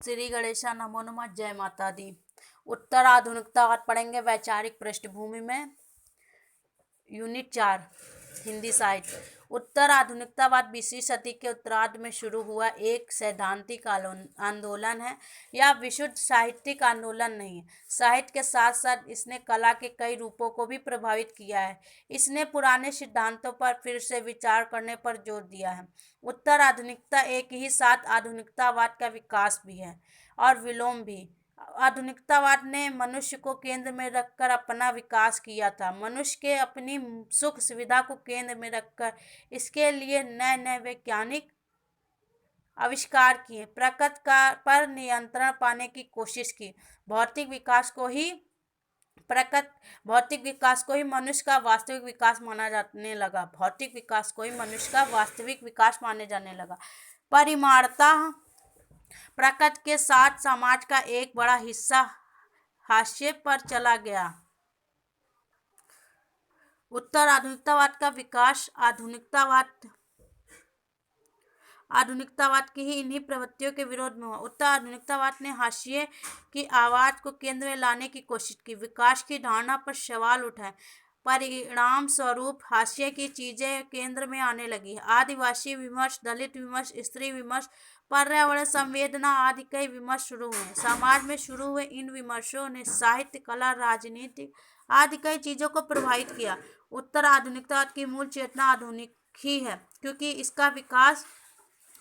श्री गणेशा नमो नमः। जय माता दी। उत्तर आधुनिकतावाद पढ़ेंगे वैचारिक पृष्ठभूमि में। यूनिट 4 हिंदी साहित्य। उत्तर आधुनिकतावाद 20वीं सदी के उत्तरार्ध में शुरू हुआ एक सैद्धांतिक आंदोलन है। यह विशुद्ध साहित्यिक आंदोलन नहीं है। साहित्य के साथ साथ इसने कला के कई रूपों को भी प्रभावित किया है। इसने पुराने सिद्धांतों पर फिर से विचार करने पर जोर दिया है। उत्तर आधुनिकता एक ही साथ आधुनिकतावाद का विकास भी है और विलोम भी। आधुनिकतावाद ने मनुष्य को केंद्र में रखकर अपना विकास किया था। मनुष्य के अपनी सुख सुविधा को केंद्र में रखकर इसके लिए नए नए वैज्ञानिक आविष्कार किए, प्रकृति का पर नियंत्रण पाने की कोशिश की। भौतिक विकास को ही मनुष्य का वास्तविक विकास माना जाने लगा। भौतिक विकास को ही मनुष्य का वास्तविक विकास माने जाने लगा। परिमाणता प्रकृति के साथ समाज का एक बड़ा हिस्सा हाशिए पर चला गया। उत्तर आधुनिकतावाद का विकास आधुनिकतावाद की ही इन्हीं प्रवृत्तियों के विरोध में हुआ। उत्तर आधुनिकतावाद ने हाशिए की आवाज को केंद्र में लाने की कोशिश की, विकास की धारणा पर सवाल उठाए। परिणाम स्वरूप हाशिए की चीजें केंद्र में आने लगी। आदिवासी विमर्श, दलित विमर्श, स्त्री विमर्श, पर्यावरण संवेदना आदि कई विमर्श शुरू हुए। समाज में शुरू हुए इन विमर्शों ने साहित्य, कला, राजनीति आदि कई चीजों को प्रभावित किया। उत्तर आधुनिकतावाद की मूल चेतना आधुनिक ही है, क्योंकि इसका विकास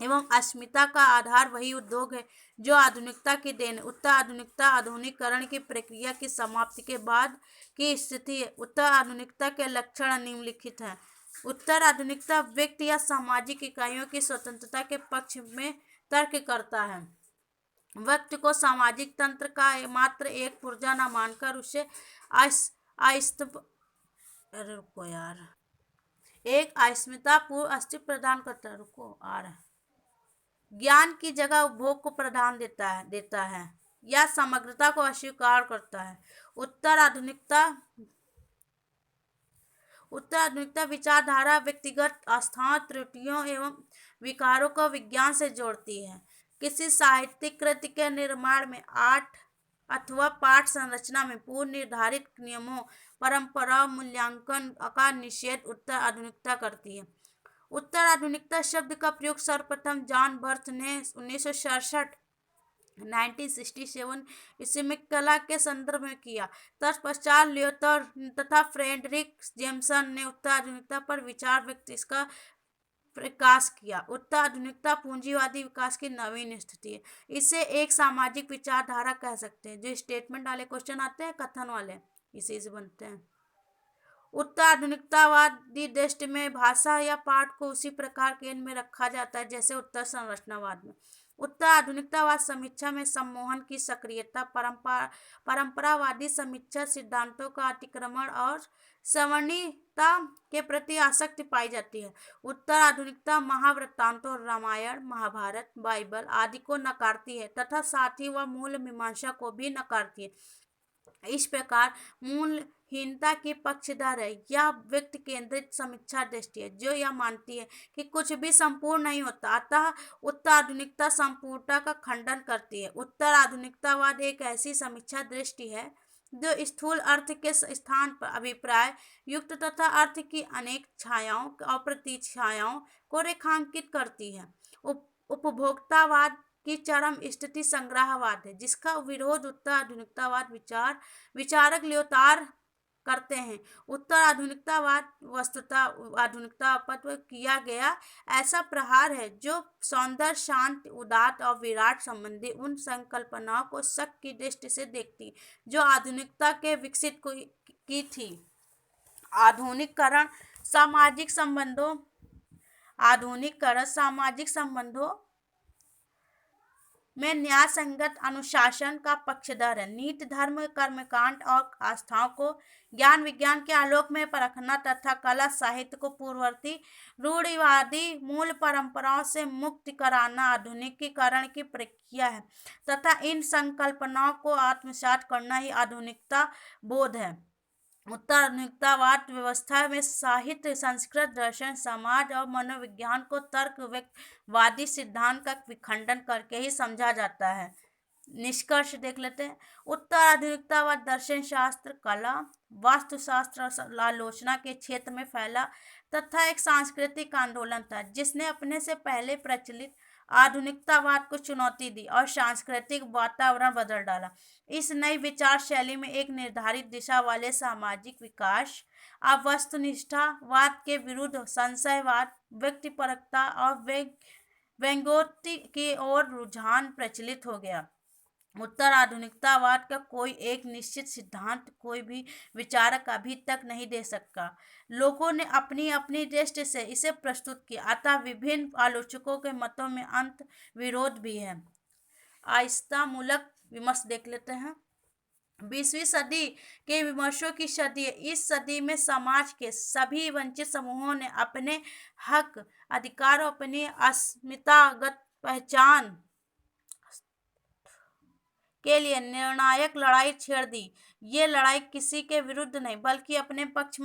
एवं अस्मिता का आधार वही उद्योग है जो आधुनिकता की देन है। उत्तर आधुनिकता आधुनिकीकरण की प्रक्रिया की समाप्ति के बाद की स्थिति है। उत्तर आधुनिकता के लक्षण निम्नलिखित हैं। उत्तर आधुनिकता व्यक्ति या सामाजिक इकाइयों की स्वतंत्रता के पक्ष में तर्क करता है। व्यक्ति को सामाजिक तंत्र का मात्र एक पुर्जा न मानकर उसे एक अस्मितापूर्ण अस्तित्व प्रदान करता है। ज्ञान की जगह उपभोग को प्राधान्य देता है या समग्रता को अस्वीकार करता है। उत्तर आधुनिकता विचारधारा व्यक्तिगत आस्थाओं, त्रुटियों एवं विकारों को विज्ञान से जोड़ती है। किसी साहित्यिक कृति के निर्माण में आर्ट अथवा पाठ संरचना में पूर्व निर्धारित नियमों, परंपराओं, मूल्यांकन का निषेध उत्तर आधुनिकता करती है। उत्तर आधुनिकता शब्द का प्रयोग सर्वप्रथम जॉन बर्थ ने 1967 ईस्वी में कला के संदर्भ में किया। तत्पश्चात लियोतर तथा फ्रेडरिक जेम्सन ने उत्तर आधुनिकता पर विचार व्यक्त इसका प्रकाश किया। उत्तर आधुनिकता पूंजीवादी विकास की नवीन स्थिति है। इसे एक सामाजिक विचारधारा कह सकते हैं। जो स्टेटमेंट वाले क्वेश्चन आते हैं, कथन वाले, इसी से बनते हैं। उत्तर आधुनिकतावादी दृष्टि में भाषा या पाठ को उसी प्रकार केंद्र में रखा जाता है जैसे उत्तर संरचनावाद में। उत्तर आधुनिकतावाद समीक्षा में सम्मोहन की सक्रियता, परंपरावादी समीक्षा सिद्धांतों का अतिक्रमण और सवर्णीयता के प्रति आसक्ति पाई जाती है। उत्तर आधुनिकता महावृत्तांतों, रामायण, महाभारत, बाइबल आदि को नकारती है तथा साथ ही वह मूल मीमांसा को भी नकारती है। इस प्रकार मूलहीनता की पक्षधर है। यह व्यक्ति केंद्रित समीक्षा दृष्टि है जो यह मानती है कि कुछ भी संपूर्ण नहीं होता। अतः उत्तर आधुनिकता संपूर्णता का खंडन करती है। उत्तर आधुनिकतावाद एक ऐसी समीक्षा दृष्टि है जो स्थूल अर्थ के स्थान पर अभिप्राय युक्त तथा अर्थ की अनेक छायाओं और प्रतिछायाओं को रेखांकित करती है। उपभोक्तावाद की चरम स्थिति संग्रहवाद है, जिसका विरोध उत्तर आधुनिकतावाद विचारक लियोतार करते हैं। उत्तर आधुनिकतावाद वस्तुतः आधुनिकतावाद पर किया गया ऐसा प्रहार है जो सौंदर्य, शांति, उदात्त और विराट संबंधी उन संकल्पनाओं को शक की दृष्टि से देखती जो आधुनिकता के विकसित की थी। आधुनिकीकरण सामाजिक संबंधों में न्याय संगत अनुशासन का पक्षधर है। नीति, धर्म, कर्मकांड और आस्थाओं को ज्ञान विज्ञान के आलोक में परखना तथा कला साहित्य को पूर्ववर्ती रूढ़िवादी मूल परंपराओं से मुक्त कराना आधुनिकीकरण की प्रक्रिया है तथा इन संकल्पनाओं को आत्मसात करना ही आधुनिकता बोध है। उत्तर आधुनिकतावाद व्यवस्था में साहित्य, संस्कृत, दर्शन, समाज और मनोविज्ञान को तर्कवादी सिद्धांत का विखंडन करके ही समझा जाता है। निष्कर्ष देख लेते हैं। उत्तर आधुनिकतावाद दर्शन शास्त्र, कला, वास्तुशास्त्र और आलोचना के क्षेत्र में फैला तथा एक सांस्कृतिक आंदोलन था जिसने अपने से पहले प्रचलित आधुनिकतावाद को चुनौती दी और सांस्कृतिक वातावरण बदल डाला। इस नई विचार शैली में एक निर्धारित दिशा वाले सामाजिक विकास, अब वस्तुनिष्ठवाद के विरुद्ध संशयवाद, व्यक्तिपरकता और व्यंग्योक्ति की ओर रुझान प्रचलित हो गया। उत्तर आधुनिकतावाद का कोई एक निश्चित सिद्धांत कोई भी विचारक अभी तक नहीं दे सकता। लोगों ने अपनी अपनी दृष्टि से इसे प्रस्तुत किया, अतः विभिन्न आलोचकों के मतों में अंत विरोध भी है। आहिस्ता मूलक विमर्श देख लेते हैं। 20वीं सदी के विमर्शों की सदी है। इस सदी में समाज के सभी वंचित समूहों ने अपने हक, अधिकार और अपनी अस्मितागत पहचान के लिए निर्णायक लड़ाई छेड़ दी। ये लड़ाई किसी के विरुद्ध नहीं बल्कि अपने पक्ष में